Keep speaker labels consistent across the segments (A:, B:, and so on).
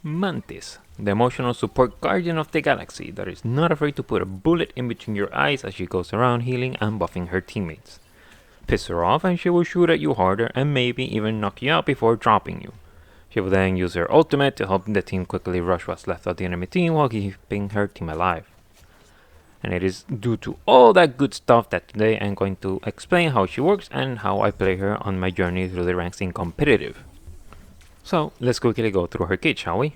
A: Mantis, the emotional support guardian of the galaxy that is not afraid to put a bullet in between your eyes as she goes around healing and buffing her teammates. Piss her off and she will shoot at you harder and maybe even knock you out before dropping you. She will then use her ultimate to help the team quickly rush what's left of the enemy team while keeping her team alive. And it is due to all that good stuff that today I'm going to explain how she works and how I play her on my journey through the ranks in competitive. So let's quickly go through her kit, shall we?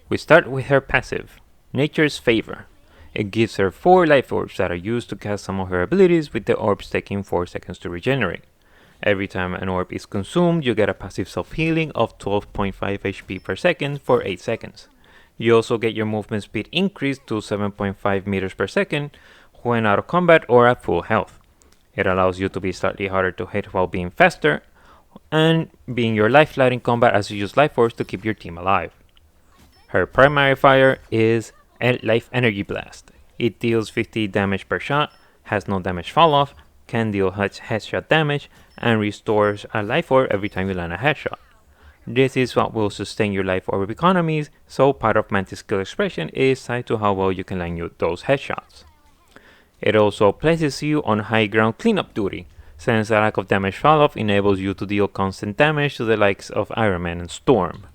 A: We start with her passive, Nature's Favor. It gives her 4 life orbs that are used to cast some of her abilities, with the orbs taking 4 seconds to regenerate. Every time an orb is consumed, you get a passive self-healing of 12.5 HP per second for 8 seconds. You also get your movement speed increased to 7.5 meters per second when out of combat or at full health. It allows you to be slightly harder to hit while being faster, and being your lifeblood in combat as you use life force to keep your team alive. Her primary fire is Life Energy Blast. It deals 50 damage per shot, has no damage fall off, can deal headshot damage, and restores a life orb every time you land a headshot. This is what will sustain your life orb economies, so part of Mantis' skill expression is tied to how well you can land those headshots. It also places you on high ground cleanup duty, since the lack of damage fall-off enables you to deal constant damage to the likes of Iron Man and Storm.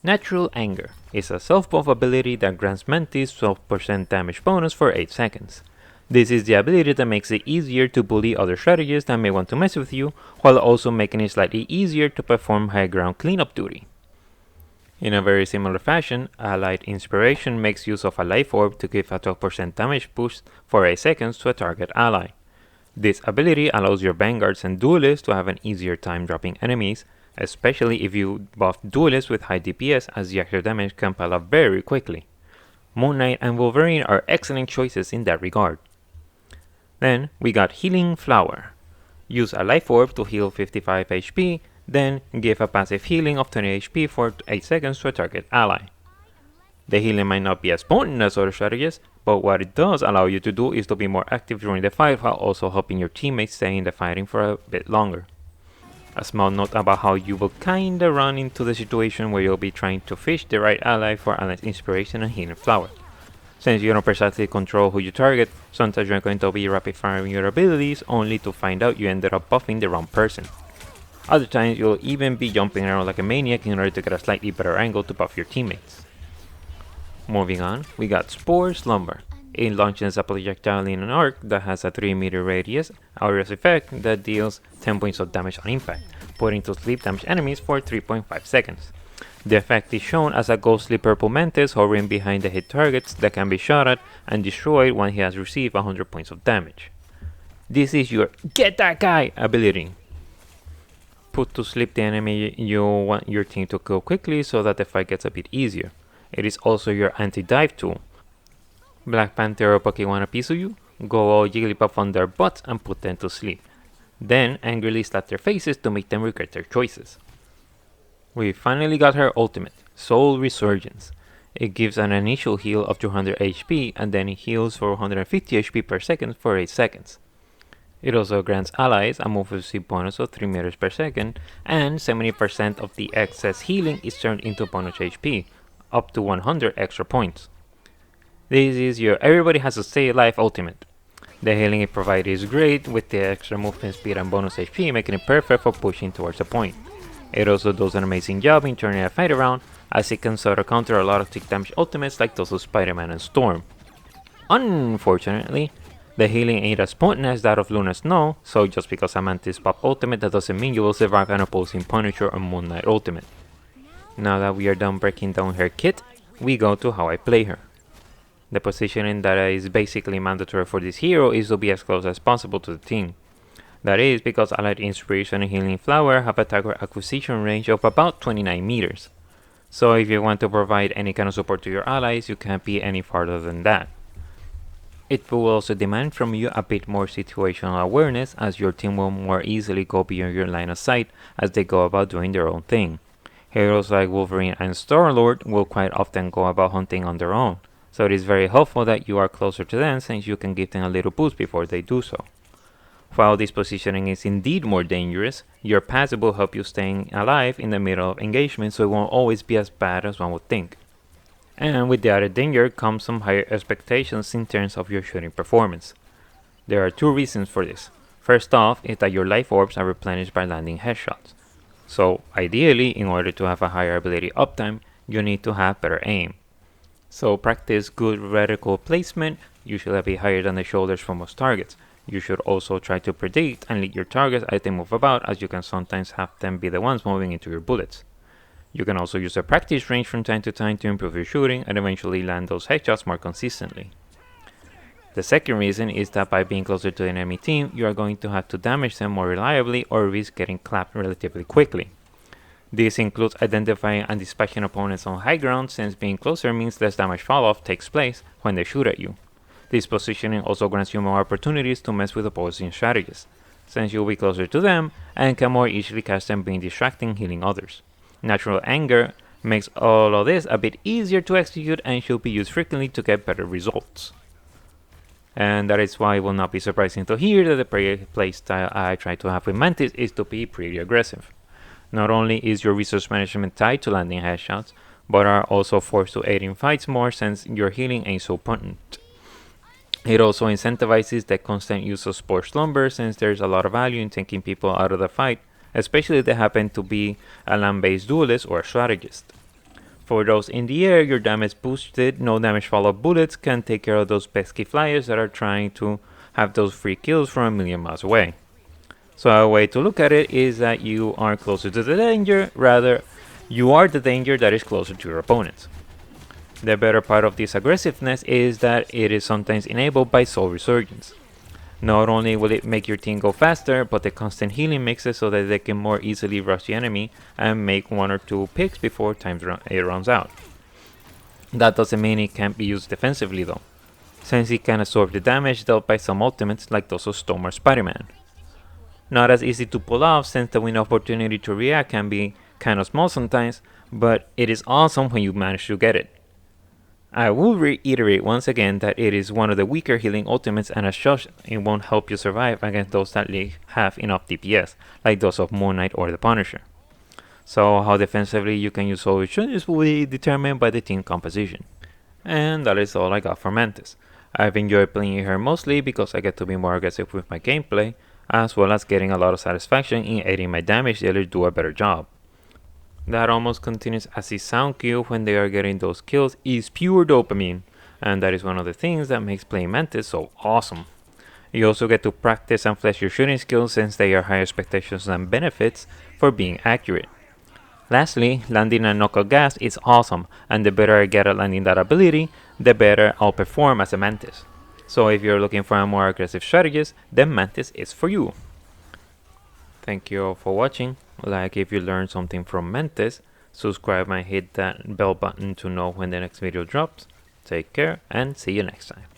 A: Natural Anger is a self-buff ability that grants Mantis 12% damage bonus for 8 seconds. This is the ability that makes it easier to bully other strategists that may want to mess with you, while also making it slightly easier to perform high ground cleanup duty. In a very similar fashion, Allied Inspiration makes use of a life orb to give a 12% damage boost for 8 seconds to a target ally. This ability allows your vanguards and duelists to have an easier time dropping enemies, especially if you buff duelists with high DPS, as the extra damage can pile up very quickly. Moon Knight and Wolverine are excellent choices in that regard. Then we got Healing Flower. Use a life orb to heal 55 HP, then give a passive healing of 20 HP for 8 seconds to a target ally. The healing might not be as potent as other strategies, but what it does allow you to do is to be more active during the fight while also helping your teammates stay in the fighting for a bit longer. A small note about how you will kinda run into the situation where you'll be trying to fish the right ally for Allied Inspiration and Healing Flower. Since you don't precisely control who you target, sometimes you're going to be rapid firing your abilities only to find out you ended up buffing the wrong person. Other times you'll even be jumping around like a maniac in order to get a slightly better angle to buff your teammates. Moving on, we got Spore Slumber. It launches a projectile in an arc that has a 3-meter radius aurious effect that deals 10 points of damage on impact, putting to sleep damaged enemies for 3.5 seconds. The effect is shown as a ghostly purple mantis hovering behind the hit targets that can be shot at and destroyed when he has received 100 points of damage. This is your "Get that guy" ability. Put to sleep the enemy you want your team to kill quickly so that the fight gets a bit easier. It is also your anti-dive tool. Black Panther or Bucky want a piece of you? Go all Jigglypuff on their butts and put them to sleep. Then angrily slap their faces to make them regret their choices. We finally got her ultimate, Soul Resurgence. It gives an initial heal of 200 HP and then it heals for 150 HP per second for 8 seconds. It also grants allies a movement speed bonus of 3 meters per second, and 70% of the excess healing is turned into bonus HP, up to 100 extra points. This is your everybody has to stay alive ultimate. The healing it provides is great, with the extra movement speed and bonus HP making it perfect for pushing towards a point. It also does an amazing job in turning a fight around, as it can sort of counter a lot of tick damage ultimates like those of Spider-Man and Storm. Unfortunately, the healing ain't as potent as that of Lunar Snow, so just because a Mantis pop ultimate, that doesn't mean you will survive an opposing Punisher or Moon Knight ultimate. Now that we are done breaking down her kit, we go to how I play her. The positioning that is basically mandatory for this hero is to be as close as possible to the team. That is because Allied Inspiration and Healing Flower have a target acquisition range of about 29 meters. So if you want to provide any kind of support to your allies, you can't be any farther than that. It will also demand from you a bit more situational awareness, as your team will more easily go beyond your line of sight as they go about doing their own thing. Heroes like Wolverine and Star-Lord will quite often go about hunting on their own, so it is very helpful that you are closer to them since you can give them a little boost before they do so. While this positioning is indeed more dangerous, your passive will help you staying alive in the middle of engagement, so it won't always be as bad as one would think. And with the added danger comes some higher expectations in terms of your shooting performance. There are two reasons for this. First off is that your life orbs are replenished by landing headshots. So ideally, in order to have a higher ability uptime, you need to have better aim. So practice good reticle placement, usually be higher than the shoulders for most targets. You should also try to predict and lead your targets as they move about, as you can sometimes have them be the ones moving into your bullets. You can also use a practice range from time to time to improve your shooting and eventually land those headshots more consistently. The second reason is that by being closer to the enemy team, you are going to have to damage them more reliably or risk getting clapped relatively quickly. This includes identifying and dispatching opponents on high ground, since being closer means less damage fall-off takes place when they shoot at you. This positioning also grants you more opportunities to mess with opposing strategists, since you'll be closer to them and can more easily catch them being distracting, healing others. Natural anger makes all of this a bit easier to execute and should be used frequently to get better results. And that is why it will not be surprising to hear that the playstyle I try to have with Mantis is to be pretty aggressive. Not only is your resource management tied to landing headshots, but are also forced to aid in fights more since your healing ain't so potent. It also incentivizes the constant use of Spore Slumber, since there's a lot of value in taking people out of the fight, especially if they happen to be a land-based duelist or a strategist. For those in the air, your damage boosted, no damage follow bullets can take care of those pesky flyers that are trying to have those free kills from a million miles away. So a way to look at it is that you are closer to the danger, rather you are the danger that is closer to your opponents. The better part of this aggressiveness is that it is sometimes enabled by Soul Resurgence. Not only will it make your team go faster, but the constant healing makes it so that they can more easily rush the enemy and make one or two picks before it runs out. That doesn't mean it can't be used defensively though, since it can absorb the damage dealt by some ultimates like those of Storm or Spider-Man. Not as easy to pull off, since the window opportunity to react can be kinda small sometimes, but it is awesome when you manage to get it. I will reiterate once again that it is one of the weaker healing ultimates, and as such, it won't help you survive against those that have enough DPS, like those of Moon Knight or the Punisher. So how defensively you can use Soul Resurgence will be determined by the team composition. And that is all I got for Mantis. I've enjoyed playing her mostly because I get to be more aggressive with my gameplay, as well as getting a lot of satisfaction in aiding my damage dealers do a better job. That almost continues as a sound cue when they are getting those kills is pure dopamine, and that is one of the things that makes playing Mantis so awesome. You also get to practice and flex your shooting skills, since they are high expectations and benefits for being accurate. Lastly, landing a knockout gas is awesome, and the better I get at landing that ability, the better I'll perform as a Mantis. So if you're looking for a more aggressive strategist, then Mantis is for you. Thank you all for watching. Like if you learned something from Mantis, subscribe and hit that bell button to know when the next video drops. Take care and see you next time.